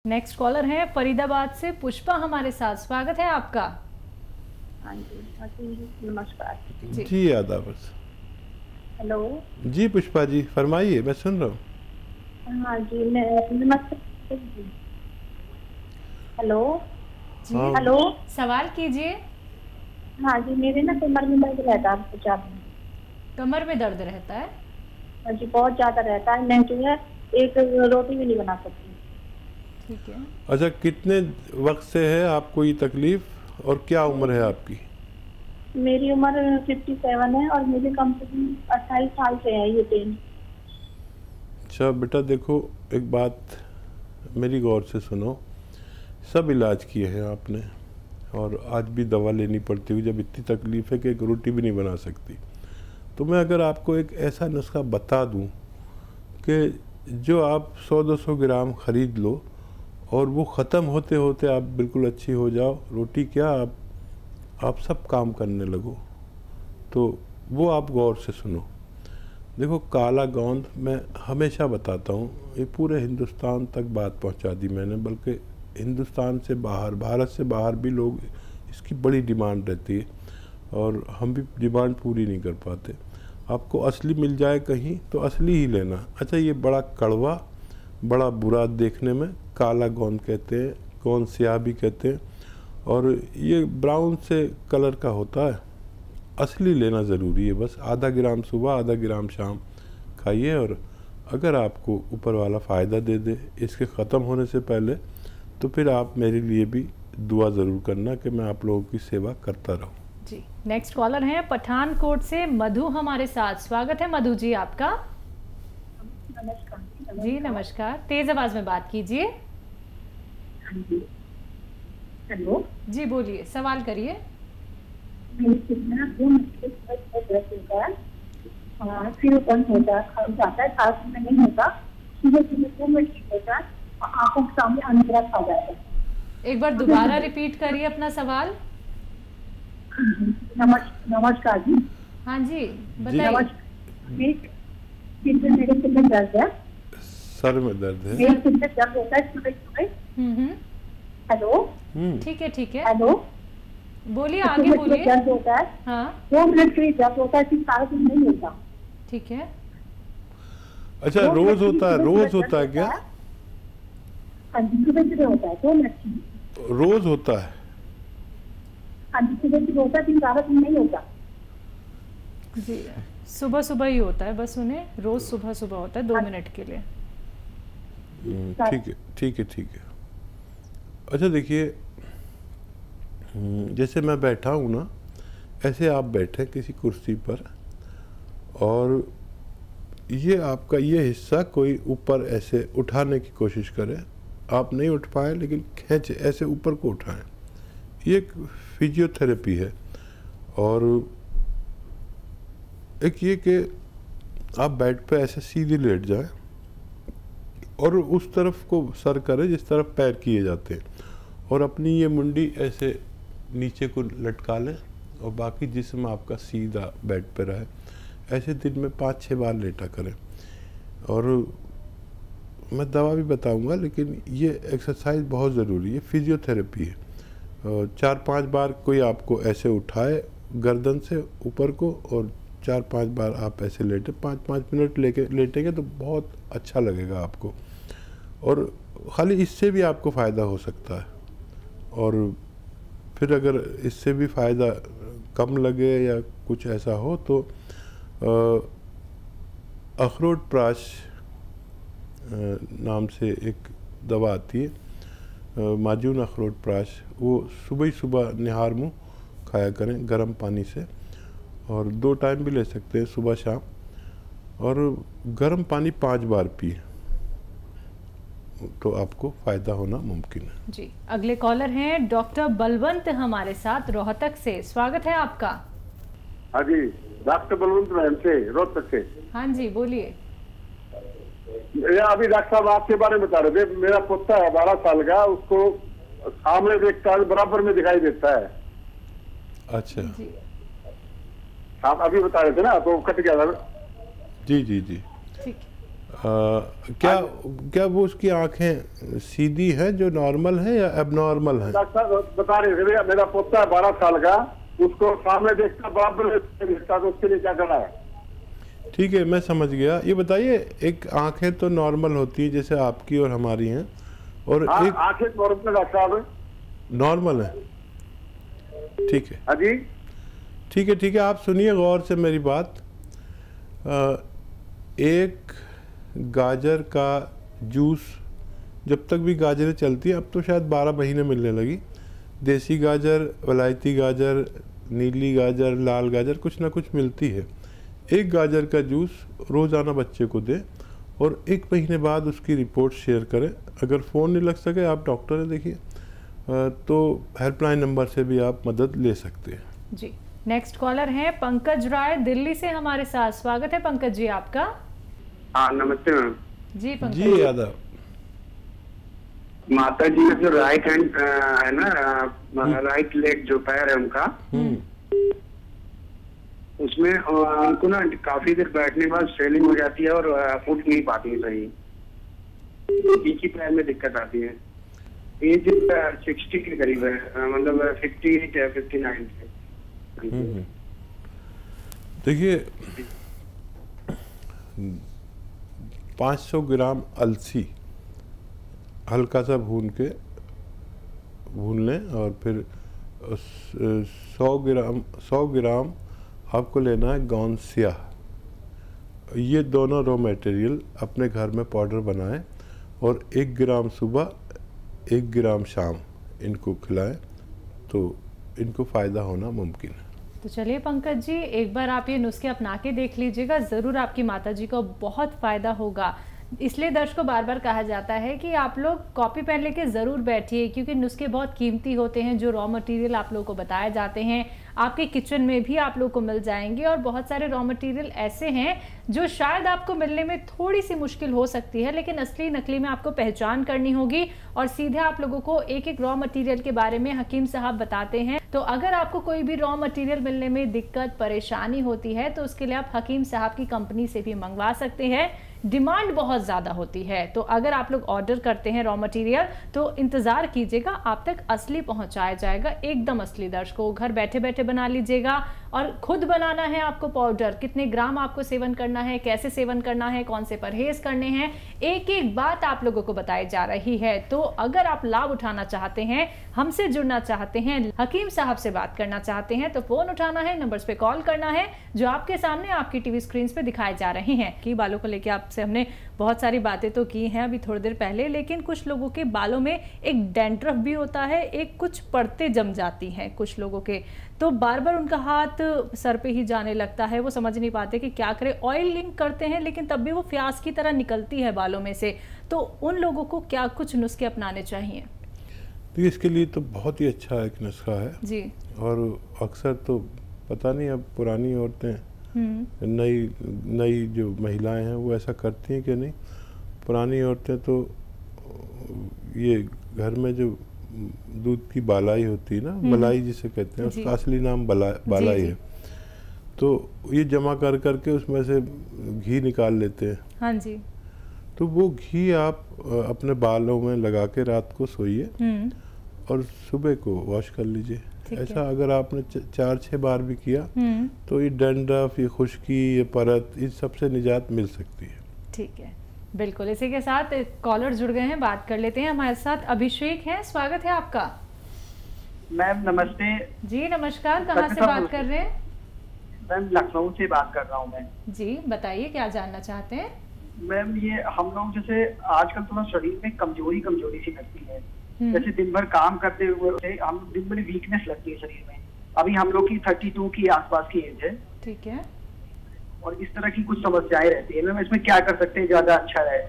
Next collar है फरीदाबाद से पुष्पा हमारे साथ, स्वागत है आपका। हाँ जी नमस्कार जी आदाब। हेलो जी पुष्पा जी फरमाइए, मैं सुन रहा हूँ। हाँ जी नमस्ते। हेलो जी हाँ। हेलो सवाल कीजिए। हाँ जी मेरे ना कमर में दर्द रहता है बहुत ज्यादा। कमर में दर्द रहता है? हाँ जी बहुत ज्यादा रहता है, मैं जो है एक रोटी भी नहीं बना सकती। ठीक है। अच्छा, कितने वक्त से है आपको ये तकलीफ और क्या उम्र है आपकी? मेरी उम्र 57 है और मुझे कम से कम 28 साल से है ये पेन। अच्छा बेटा देखो, एक बात मेरी गौर से सुनो। सब इलाज किए हैं आपने और आज भी दवा लेनी पड़ती हुई जब इतनी तकलीफ है कि एक रोटी भी नहीं बना सकती। तो मैं अगर आपको एक ऐसा नुस्खा बता दूं कि जो आप 100-200 ग्राम ख़रीद लो और वो ख़त्म होते होते आप बिल्कुल अच्छी हो जाओ, रोटी क्या आप सब काम करने लगो, तो वो आप गौर से सुनो। देखो काला गोंद मैं हमेशा बताता हूँ, ये पूरे हिंदुस्तान तक बात पहुँचा दी मैंने, बल्कि हिंदुस्तान से बाहर, भारत से बाहर भी लोग इसकी बड़ी डिमांड रहती है और हम भी डिमांड पूरी नहीं कर पाते। आपको असली मिल जाए कहीं तो असली ही लेना। अच्छा ये बड़ा कड़वा, बड़ा बुरा देखने में, काला गोंद कहते हैं, गोंद स्याह भी कहते हैं, और ये ब्राउन से कलर का होता है। असली लेना ज़रूरी है। बस आधा ग्राम सुबह, आधा ग्राम शाम खाइए और अगर आपको ऊपर वाला फ़ायदा दे दे इसके ख़त्म होने से पहले, तो फिर आप मेरे लिए भी दुआ ज़रूर करना कि मैं आप लोगों की सेवा करता रहूं। जी नेक्स्ट कॉलर है पठानकोट से मधु हमारे साथ, स्वागत है मधु जी आपका। नमस्कार जी नमस्कार, तेज आवाज में बात कीजिए। हाँ जी हेलो जी बोलिए, सवाल करिए। मेरी कितना फिर बंद होता है, खा जाता है, खास में नहीं होता, सुबह सुबह 2 मिनट ठीक होता है, आंखों के सामने अंधेरा खा जाता है। एक बार दोबारा रिपीट करिए अपना सवाल। नमस्कार जी। हाँ जी जी। बताइए। मेरे सिर में दर्द है, सर में दर्द है? मेरे सिर में दर्द होता है सुबह सुबह। हेलो ठीक है हेलो बोलिए, आगे बोलिए। दर्द होता है, हाँ 2 मिनट के लिए दर्द होता है, फिर सारा दिन नहीं होता। ठीक है। अच्छा रोज होता है? रोज होता है क्या? हाँ जी सुबह सुबह होता है, 2 मिनट रोज होता है? हाँ जी सुबह सुबह होता है, फिर सारा दिन नहीं होता। जी सुबह सुबह ही होता है, बस उन्हें रोज सुबह सुबह होता है 2 मिनट के लिए। ठीक है ठीक है ठीक है। अच्छा देखिए, जैसे मैं बैठा हूँ ना, ऐसे आप बैठे किसी कुर्सी पर और ये आपका ये हिस्सा कोई ऊपर ऐसे उठाने की कोशिश करे, आप नहीं उठ पाए लेकिन खींचे, ऐसे ऊपर को उठाएं। ये एक फिजियोथेरेपी है। और एक ये कि आप बेड पे ऐसे सीधे लेट जाएं और उस तरफ को सर करें जिस तरफ पैर किए जाते हैं, और अपनी ये मुंडी ऐसे नीचे को लटका लें और बाकी जिस्म आपका सीधा बेड पे रहे। ऐसे दिन में 5-6 बार लेटा करें। और मैं दवा भी बताऊंगा, लेकिन ये एक्सरसाइज बहुत ज़रूरी है, फिजियोथेरेपी है। 4-5 बार कोई आपको ऐसे उठाए गर्दन से ऊपर को और 4-5 बार आप ऐसे लेटे, 5-5 मिनट लेटेंगे तो बहुत अच्छा लगेगा आपको। और ख़ाली इससे भी आपको फ़ायदा हो सकता है। और फिर अगर इससे भी फ़ायदा कम लगे या कुछ ऐसा हो तो अखरोट प्राश नाम से एक दवा आती है, माजून अखरोट प्राश, वो सुबह ही सुबह निहार मुँह खाया करें गर्म पानी से, और 2 टाइम भी ले सकते हैं, सुबह शाम। और गर्म पानी 5 बार पिए तो आपको फ़ायदा होना मुमकिन है। जी अगले कॉलर हैं डॉक्टर बलवंत हमारे साथ रोहतक से, स्वागत है आपका। हाँ जी डॉक्टर बलवंत मैम से रोहतक से। हाँ जी बोलिए। अभी डॉक्टर साहब आपके बारे में बता रहे थे, मेरा पोता है 12 साल का, उसको सामने देखता है बराबर में दिखाई देता है। अच्छा जी आप अभी बता रहे थे ना तो कट गया था। जी जी जी ठीक। क्या वो उसकी आंखें सीधी है जो नॉर्मल है या एबनॉर्मल है? डॉक्टर बता रहे थे मेरा पोता है 12 साल का, उसको सामने देखता बराबर में देखता, तो उसके लिए क्या करना है? ठीक है, मैं समझ गया। ये बताइए, एक आंखें तो नॉर्मल होती है जैसे आपकी और हमारी हैं, और एक आंखें नॉर्मल डॉक्टर साहब नॉर्मल है। ठीक है, हाँ जी, ठीक है, ठीक है। आप सुनिए गौर से मेरी बात। एक गाजर का जूस, जब तक भी गाजरें चलती हैं, अब तो शायद 12 महीने मिलने लगी, देसी गाजर, वलायती गाजर, नीली गाजर, लाल गाजर, कुछ ना कुछ मिलती है। एक गाजर का जूस रोज़ाना बच्चे को दें और 1 महीने बाद उसकी रिपोर्ट शेयर करें। अगर फ़ोन नहीं लग सके, आप डॉक्टर से देखिए, तो हेल्पलाइन नंबर से भी आप मदद ले सकते हैं। जी, नेक्स्ट कॉलर हैं पंकज राय दिल्ली से हमारे साथ। स्वागत है पंकज जी आपका। हाँ नमस्ते मैम। जी पंकज जी यादव। माता जी का जो राइट हैंड है ना, राइट लेग जो पैर है उनका, उसमें उनको ना काफी देर बैठने के बाद स्वेलिंग हो जाती है और उठ नहीं पाती है सही, एक ही पैर में दिक्कत आती है। एज 60 के करीब है, मतलब 58 या 59 है। देखिए, 500 ग्राम अलसी हल्का सा भून लें और फिर 100 ग्राम आपको लेना है गौन स्याह। ये दोनों रॉ मटेरियल अपने घर में पाउडर बनाएं और 1 ग्राम सुबह 1 ग्राम शाम इनको खिलाएं, तो इनको फ़ायदा होना मुमकिन है। तो चलिए पंकज जी, एक बार आप ये नुस्खे अपना के देख लीजिएगा, ज़रूर आपकी माता जी को बहुत फ़ायदा होगा। इसलिए दर्शकों को बार बार कहा जाता है कि आप लोग कॉपी पेन लेके ज़रूर बैठिए, क्योंकि नुस्खे बहुत कीमती होते हैं। जो रॉ मटेरियल आप लोगों को बताए जाते हैं आपके किचन में भी आप लोग को मिल जाएंगे, और बहुत सारे रॉ मटेरियल ऐसे हैं जो शायद आपको मिलने में थोड़ी सी मुश्किल हो सकती है, लेकिन असली नकली में आपको पहचान करनी होगी। और सीधे आप लोगों को एक एक रॉ मटेरियल के बारे में हकीम साहब बताते हैं। तो अगर आपको कोई भी रॉ मटेरियल मिलने में दिक्कत परेशानी होती है तो उसके लिए आप हकीम साहब की कंपनी से भी मंगवा सकते हैं। डिमांड बहुत ज़्यादा होती है, तो अगर आप लोग ऑर्डर करते हैं रॉ मटेरियल तो इंतज़ार कीजिएगा, आप तक असली पहुंचाया जाएगा, एकदम असली। दर्शकों, घर बैठे बैठे बना लीजिएगा। और खुद बनाना है आपको पाउडर, कितने ग्राम आपको सेवन करना है, कैसे सेवन करना है, कौन से परहेज करने हैं, एक एक बात आप लोगों को बताई जा रही है। तो अगर आप लाभ उठाना चाहते हैं, हमसे जुड़ना चाहते हैं, हकीम साहब से बात करना चाहते हैं, तो फोन उठाना है, नंबर्स पे कॉल करना है जो आपके सामने आपकी टीवी स्क्रीन पे दिखाए जा रहे हैं। कि बालों को लेकर आपसे हमने बहुत सारी बातें तो की हैं अभी थोड़ी देर पहले, लेकिन कुछ लोगों के बालों में एक डैंड्रफ भी होता है, एक कुछ परतें जम जाती हैं कुछ लोगों के, तो बार बार उनका हाथ सर पे ही जाने लगता है, वो समझ नहीं पाते कि क्या करें। ऑयलिंग करते हैं लेकिन तब भी वो फ्यास की तरह निकलती है बालों में से, तो उन लोगों को क्या कुछ नुस्खे अपनाने चाहिए? तो इसके लिए तो बहुत ही अच्छा एक नुस्खा है जी। और अक्सर तो पता नहीं अब पुरानी औरतें, नई जो महिलाएं हैं वो ऐसा करती हैं कि नहीं। पुरानी औरतें तो ये घर में जो दूध की बालाई होती है ना, मलाई जिसे कहते हैं, उसका असली नाम बालाई है, तो ये जमा कर करके उसमें से घी निकाल लेते हैं। हाँ जी। तो वो घी आप अपने बालों में लगा के रात को सोइए और सुबह को वॉश कर लीजिए। ऐसा अगर आपने 4-6 बार भी किया तो ये डैंड्रफ, ये खुश्की, ये परत, इस सबसे निजात मिल सकती है। ठीक है, बिल्कुल। इसी के साथ कॉलर जुड़ गए हैं, बात कर लेते हैं। हमारे साथ अभिषेक हैं, स्वागत है आपका। मैम नमस्ते। जी नमस्कार, कहाँ से बात कर रहे हैं? मैम लखनऊ से बात कर रहा हूँ मैं। जी बताइए, क्या जानना चाहते हैं? मैम ये हम लोग जैसे आजकल थोड़ा शरीर में कमजोरी सी लगती है, जैसे दिन भर काम करते हुए हम दिन भर वीकनेस लगती है शरीर में। अभी हम लोग की 32 की आसपास की एज है। ठीक है। और इस तरह की कुछ समस्याएं रहती है, मैम इसमें क्या कर सकते हैं ज्यादा अच्छा रहे?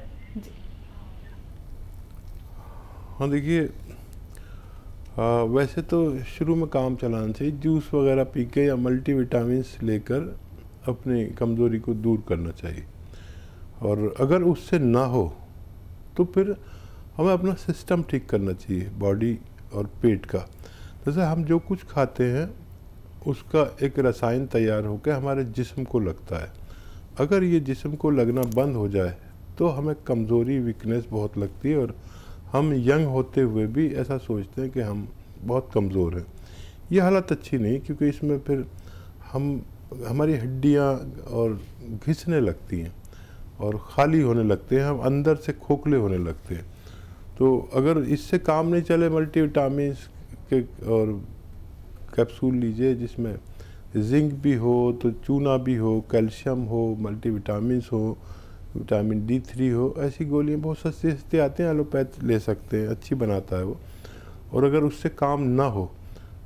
हाँ देखिए, वैसे तो शुरू में काम चलाना चाहिए, जूस वगैरह पी के या मल्टीविटामिन्स लेकर अपनी कमज़ोरी को दूर करना चाहिए। और अगर उससे ना हो तो फिर हमें अपना सिस्टम ठीक करना चाहिए, बॉडी और पेट का। जैसे हम जो कुछ खाते हैं उसका एक रसायन तैयार होकर हमारे जिस्म को लगता है। अगर ये जिस्म को लगना बंद हो जाए तो हमें कमज़ोरी, वीकनेस बहुत लगती है और हम यंग होते हुए भी ऐसा सोचते हैं कि हम बहुत कमज़ोर हैं। ये हालत अच्छी नहीं, क्योंकि इसमें फिर हमारी हड्डियाँ और घिसने लगती हैं और खाली होने लगते हैं, हम अंदर से खोखले होने लगते हैं। तो अगर इससे काम नहीं चले, मल्टीविटामिन के और कैप्सूल लीजिए जिसमें जिंक भी हो, तो चूना भी हो, कैल्शियम हो, मल्टीविटामिन हो, विटामिन D3 हो, ऐसी गोलियां बहुत सस्ती सस्ती आती हैं, एलोपैथ ले सकते हैं, अच्छी बनाता है वो। और अगर उससे काम ना हो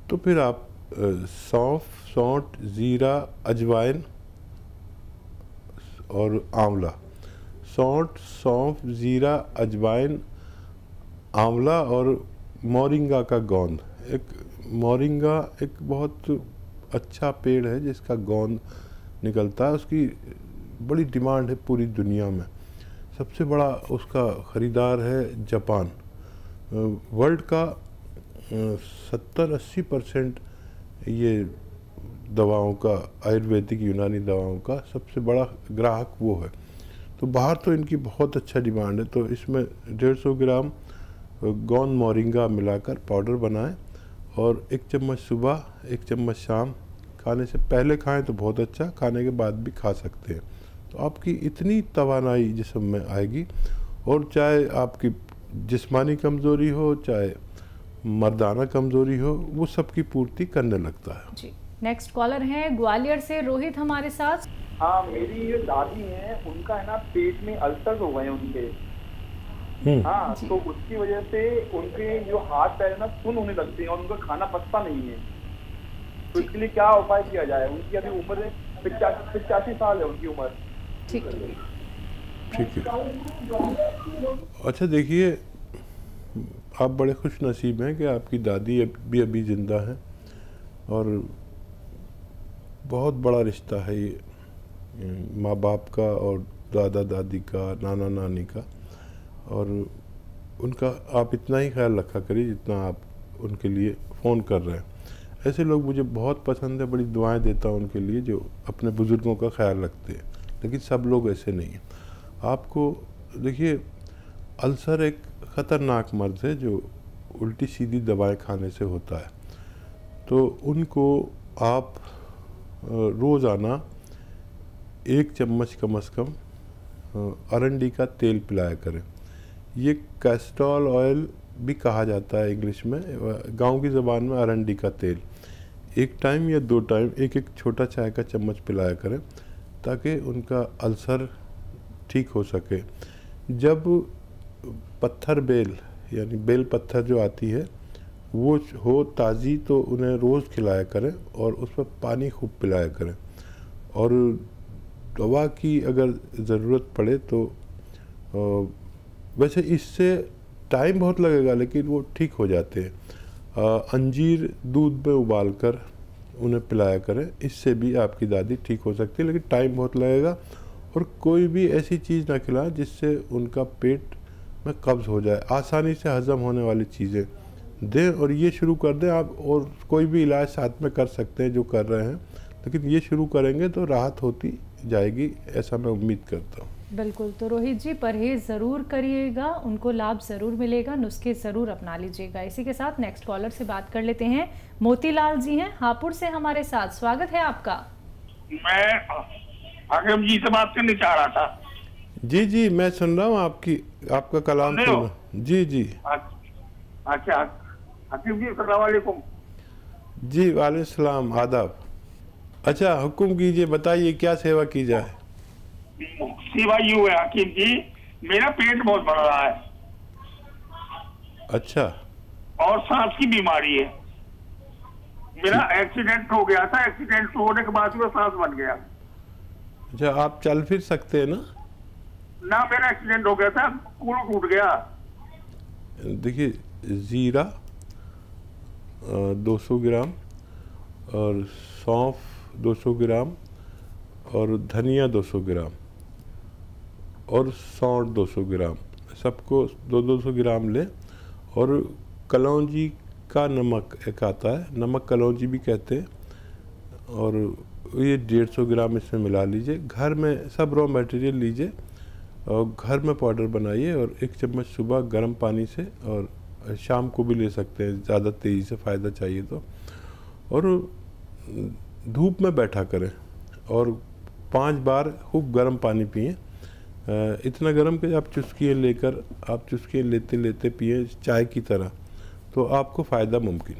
तो फिर आप सौंफ, सौंठ, ज़ीरा, अजवाइन और आंवला, सौंठ, सौंफ, ज़ीरा, अजवाइन, आंवला और मोरिंगा का गोंद। मोरिंगा एक बहुत अच्छा पेड़ है जिसका गोंद निकलता है, उसकी बड़ी डिमांड है पूरी दुनिया में। सबसे बड़ा उसका ख़रीदार है जापान। वर्ल्ड का 70-80% ये दवाओं का, आयुर्वेदिक यूनानी दवाओं का सबसे बड़ा ग्राहक वो है। तो बाहर तो इनकी बहुत अच्छा डिमांड है। तो इसमें 150 ग्राम गोंद मोरिंगा मिलाकर पाउडर बनाएं और 1 चम्मच सुबह, 1 चम्मच शाम, खाने से पहले खाएं तो बहुत अच्छा, खाने के बाद भी खा सकते हैं। तो आपकी इतनी तवानाई जिस्म में आएगी, और चाहे आपकी जिस्मानी कमज़ोरी हो, चाहे मर्दाना कमज़ोरी हो, वो सबकी पूर्ति करने लगता है। जी, नेक्स्ट कॉलर हैं ग्वालियर से रोहित हमारे साथ। हाँ, मेरी ये दादी हैं, उनका है ना पेट में अल्सर हो गए उनके। हाँ, तो उसकी वजह से उनके जो हाथ पैर ना सुन्न होने लगते हैं और उनका खाना पचता नहीं है। तो इसके लिए क्या उपाय किया जाए? उनकी अभी उम्र 85 साल है उनकी उम्र। ठीक है, ठीक है। अच्छा देखिए, आप बड़े खुश नसीब हैं कि आपकी दादी अभी ज़िंदा है, और बहुत बड़ा रिश्ता है ये माँ बाप का और दादा दादी का, नाना नानी का। और उनका आप इतना ही ख्याल रखा करिए जितना आप उनके लिए फ़ोन कर रहे हैं। ऐसे लोग मुझे बहुत पसंद है, बड़ी दुआएं देता हूँ उनके लिए जो अपने बुज़ुर्गों का ख्याल रखते हैं, लेकिन सब लोग ऐसे नहीं हैं। आपको देखिए, अल्सर एक ख़तरनाक मर्ज़ है जो उल्टी सीधी दवाएं खाने से होता है। तो उनको आप रोज़ाना 1 चम्मच कम से कम अरंडी का तेल पिलाया करें। ये कैस्ट्रॉल ऑयल भी कहा जाता है इंग्लिश में, गांव की ज़बान में अरंडी का तेल। 1 टाइम या 2 टाइम 1-1 छोटा चाय का चम्मच पिलाया करें, ताकि उनका अल्सर ठीक हो सके। जब पत्थर बेल यानी बेल पत्थर जो आती है वो हो ताज़ी, तो उन्हें रोज़ खिलाया करें और उस पर पानी खूब पिलाया करें। और दवा की अगर ज़रूरत पड़े तो वैसे इससे टाइम बहुत लगेगा, लेकिन वो ठीक हो जाते हैं। अंजीर दूध में उबाल कर उन्हें पिलाया करें, इससे भी आपकी दादी ठीक हो सकती है, लेकिन टाइम बहुत लगेगा। और कोई भी ऐसी चीज़ ना खिलाएं जिससे उनका पेट में कब्ज़ हो जाए। आसानी से हज़म होने वाली चीज़ें दें और ये शुरू कर दें आप। और कोई भी इलाज साथ में कर सकते हैं जो कर रहे हैं, लेकिन ये शुरू करेंगे तो राहत होती जाएगी, ऐसा मैं उम्मीद करता हूँ। बिल्कुल। तो रोहित जी, परहेज ज़रूर करिएगा, उनको लाभ ज़रूर मिलेगा, नुस्खे ज़रूर अपना लीजिएगा। इसी के साथ नेक्स्ट कॉलर से बात कर लेते हैं। मोतीलाल जी हैं हापुड़ से हमारे साथ, स्वागत है आपका। मैं हाकिम जी से बात करनी चाह रहा था। जी जी, मैं सुन रहा हूँ आपका कलाम सुन। जी जी। अच्छा हाकिम जी, अस्सलाम वालेकुम। जी वालेकुम सलाम, आदाब। अच्छा, हुक्म कीजिए, बताइए क्या सेवा की जाए। सेवा यूँ है हाकिम जी, मेरा पेट बहुत बढ़ रहा है। अच्छा। और सांस की बीमारी है। मेरा एक्सीडेंट हो गया था, एक्सीडेंट होने के बाद में सांस बन गया। अच्छा, आप चल फिर सकते हैं ना? ना, मेरा एक्सीडेंट हो गया था, कूल टूट गया। देखिए, ज़ीरा 200 ग्राम और सौंफ 200 ग्राम और धनिया 200 ग्राम और सौंठ 200 ग्राम, सबको 200 ग्राम लें। और कलौंजी का नमक एक आता है, नमक कलौंजी भी कहते हैं, और ये 150 ग्राम इसमें मिला लीजिए। घर में सब रॉ मटेरियल लीजिए और घर में पाउडर बनाइए और 1 चम्मच सुबह गर्म पानी से, और शाम को भी ले सकते हैं ज़्यादा तेज़ी से फ़ायदा चाहिए तो। और धूप में बैठा करें और 5 बार खूब गर्म पानी पिएं, इतना गर्म कि आप चुस्कियाँ लेकर, आप चुस्कियाँ लेते लेते पिएं चाय की तरह, तो आपको फ़ायदा मुमकिन है।